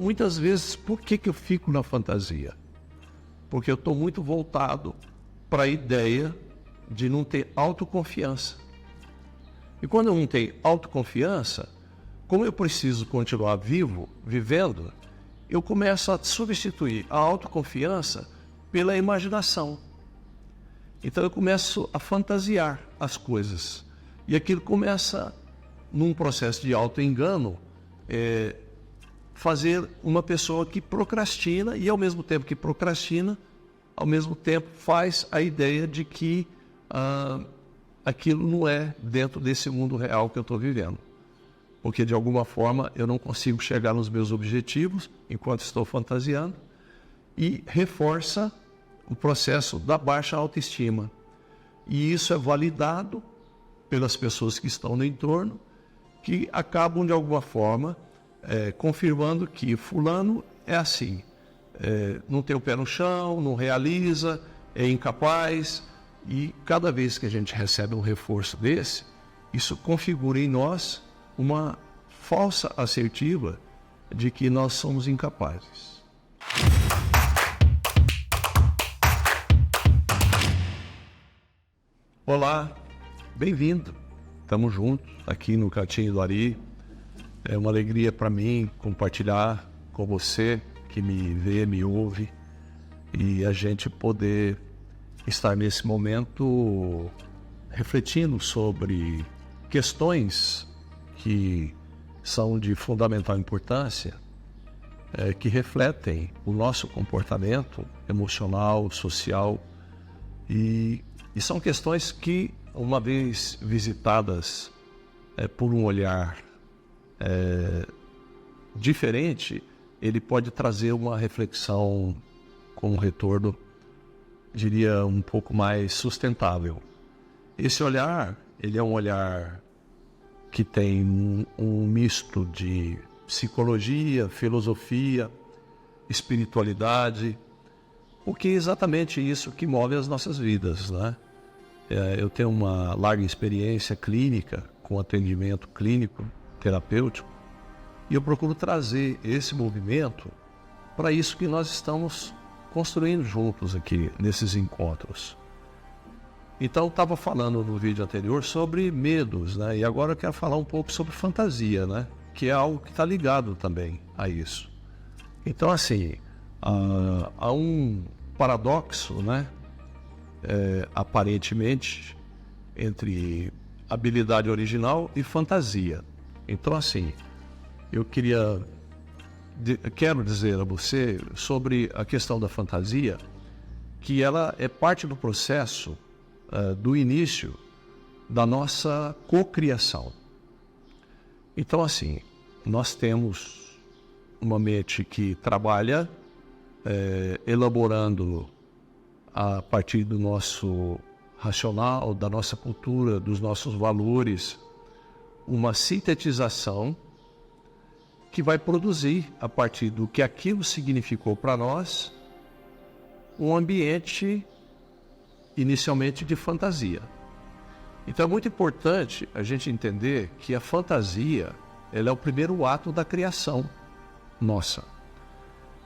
Muitas vezes, por que eu fico na fantasia? Porque eu estou muito voltado para a ideia de não ter autoconfiança. E quando eu não tenho autoconfiança, como eu preciso continuar vivo, vivendo, eu começo a substituir a autoconfiança pela imaginação. Então eu começo a fantasiar as coisas. E aquilo começa, num processo de auto-engano, fazer uma pessoa que procrastina e, ao mesmo tempo que procrastina, ao mesmo tempo faz a ideia de que aquilo não é dentro desse mundo real que eu estou vivendo. Porque, de alguma forma, eu não consigo chegar nos meus objetivos enquanto estou fantasiando, e reforça o processo da baixa autoestima. E isso é validado pelas pessoas que estão no entorno, que acabam, de alguma forma, confirmando que fulano é assim, não tem o pé no chão, não realiza, é incapaz. E cada vez que a gente recebe um reforço desse, isso configura em nós uma falsa assertiva de que nós somos incapazes. Olá, bem-vindo. Estamos juntos aqui no Cantinho do Ari. É uma alegria para mim compartilhar com você que me vê, me ouve, e a gente poder estar nesse momento refletindo sobre questões que são de fundamental importância, que refletem o nosso comportamento emocional, social, e são questões que, uma vez visitadas por um olhar diferente, ele pode trazer uma reflexão com um retorno, diria, um pouco mais sustentável. Esse olhar, ele é um olhar que tem um misto de psicologia, filosofia, espiritualidade, porque é exatamente isso que move as nossas vidas, né? Eu tenho uma larga experiência clínica, com atendimento clínico, terapêutico, e eu procuro trazer esse movimento para isso que nós estamos construindo juntos aqui nesses encontros. Então, eu estava falando no vídeo anterior sobre medos, né? E agora eu quero falar um pouco sobre fantasia, né? Que é algo que está ligado também a isso. Então, assim, há um paradoxo, né? Aparentemente, entre habilidade original e fantasia. Então, assim, eu quero dizer a você sobre a questão da fantasia, que ela é parte do processo do início da nossa cocriação. Então, assim, nós temos uma mente que trabalha elaborando a partir do nosso racional, da nossa cultura, dos nossos valores, uma sintetização que vai produzir, a partir do que aquilo significou para nós, um ambiente inicialmente de fantasia. Então é muito importante a gente entender que a fantasia, ela é o primeiro ato da criação nossa.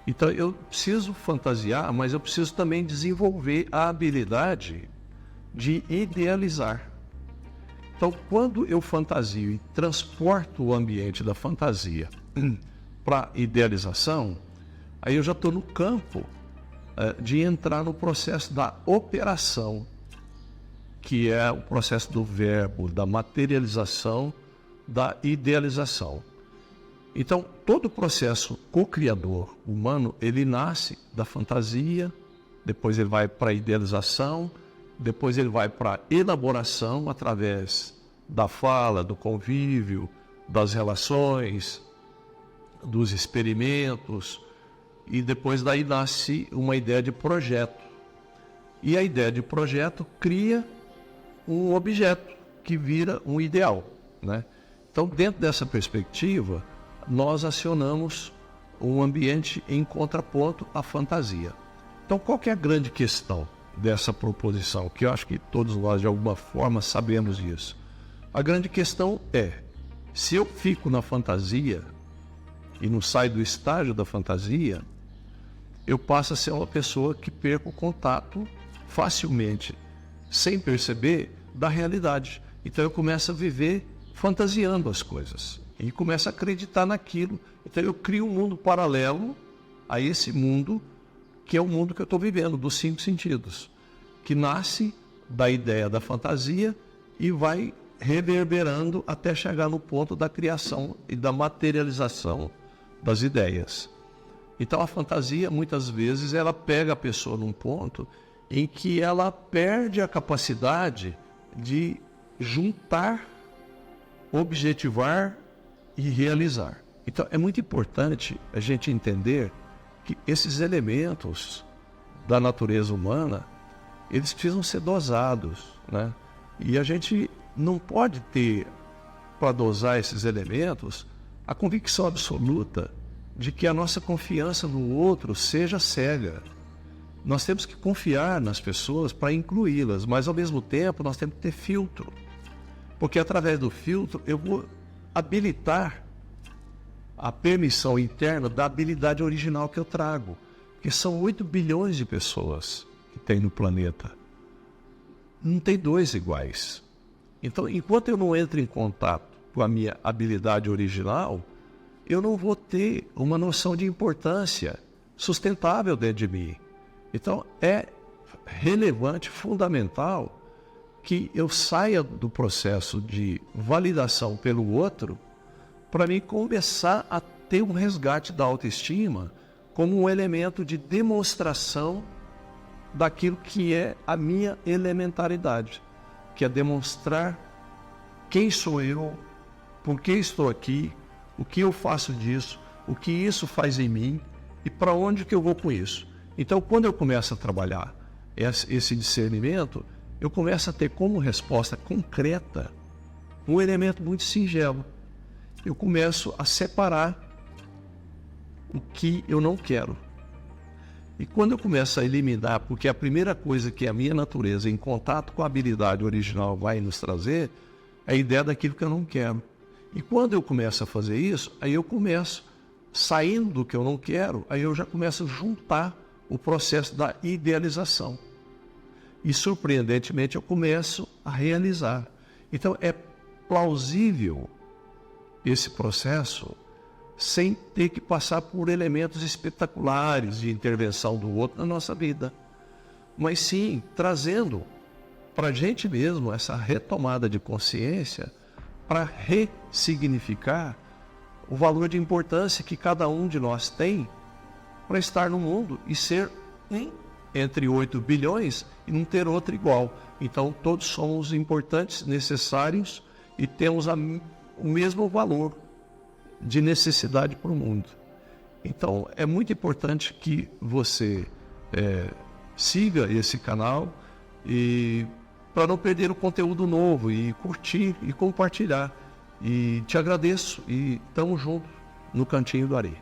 Então eu preciso fantasiar, mas eu preciso também desenvolver a habilidade de idealizar. Então, quando eu fantasio e transporto o ambiente da fantasia para idealização, aí eu já estou no campo de entrar no processo da operação, que é o processo do verbo, da materialização, da idealização. Então, todo o processo co-criador humano, ele nasce da fantasia, depois ele vai para a idealização, depois ele vai para a elaboração através da fala, do convívio, das relações, dos experimentos, e depois daí nasce uma ideia de projeto. E a ideia de projeto cria um objeto que vira um ideal, né? Então, dentro dessa perspectiva, nós acionamos um ambiente em contraponto à fantasia. Então, qual que é a grande questão dessa proposição, que eu acho que todos nós de alguma forma sabemos disso? A grande questão é, se eu fico na fantasia, e não sai do estágio da fantasia, eu passo a ser uma pessoa que perco o contato facilmente, sem perceber, da realidade. Então eu começo a viver fantasiando as coisas e começo a acreditar naquilo. Então eu crio um mundo paralelo a esse mundo que é o mundo que eu estou vivendo, dos 5 sentidos, que nasce da ideia da fantasia e vai reverberando até chegar no ponto da criação e da materialização das ideias. Então a fantasia, muitas vezes, ela pega a pessoa num ponto em que ela perde a capacidade de juntar, objetivar e realizar. Então é muito importante a gente entender que esses elementos da natureza humana, eles precisam ser dosados, né? E a gente não pode ter, para dosar esses elementos, a convicção absoluta de que a nossa confiança no outro seja cega. Nós temos que confiar nas pessoas para incluí-las, mas ao mesmo tempo nós temos que ter filtro. Porque através do filtro eu vou habilitar a permissão interna da habilidade original que eu trago. Porque são 8 bilhões de pessoas que tem no planeta. Não tem 2 iguais. Então, enquanto eu não entro em contato com a minha habilidade original, eu não vou ter uma noção de importância sustentável dentro de mim. Então, é relevante, fundamental, que eu saia do processo de validação pelo outro para mim começar a ter um resgate da autoestima como um elemento de demonstração daquilo que é a minha elementaridade, que é demonstrar quem sou eu, por que estou aqui, o que eu faço disso, o que isso faz em mim e para onde que eu vou com isso. Então, quando eu começo a trabalhar esse discernimento, eu começo a ter como resposta concreta um elemento muito singelo. Eu começo a separar o que eu não quero. E quando eu começo a eliminar, porque a primeira coisa que a minha natureza, em contato com a habilidade original, vai nos trazer, é a ideia daquilo que eu não quero. E quando eu começo a fazer isso, aí eu começo, saindo do que eu não quero, aí eu já começo a juntar o processo da idealização. E, surpreendentemente, eu começo a realizar. Então, é plausível esse processo sem ter que passar por elementos espetaculares de intervenção do outro na nossa vida. Mas sim, trazendo para a gente mesmo essa retomada de consciência para ressignificar o valor de importância que cada um de nós tem para estar no mundo e ser um entre 8 bilhões e não ter outro igual. Então todos somos importantes, necessários e temos o mesmo valor de necessidade para o mundo. Então é muito importante que você siga esse canal e para não perder o conteúdo novo e curtir e compartilhar. E te agradeço e estamos juntos no Cantinho do Ari.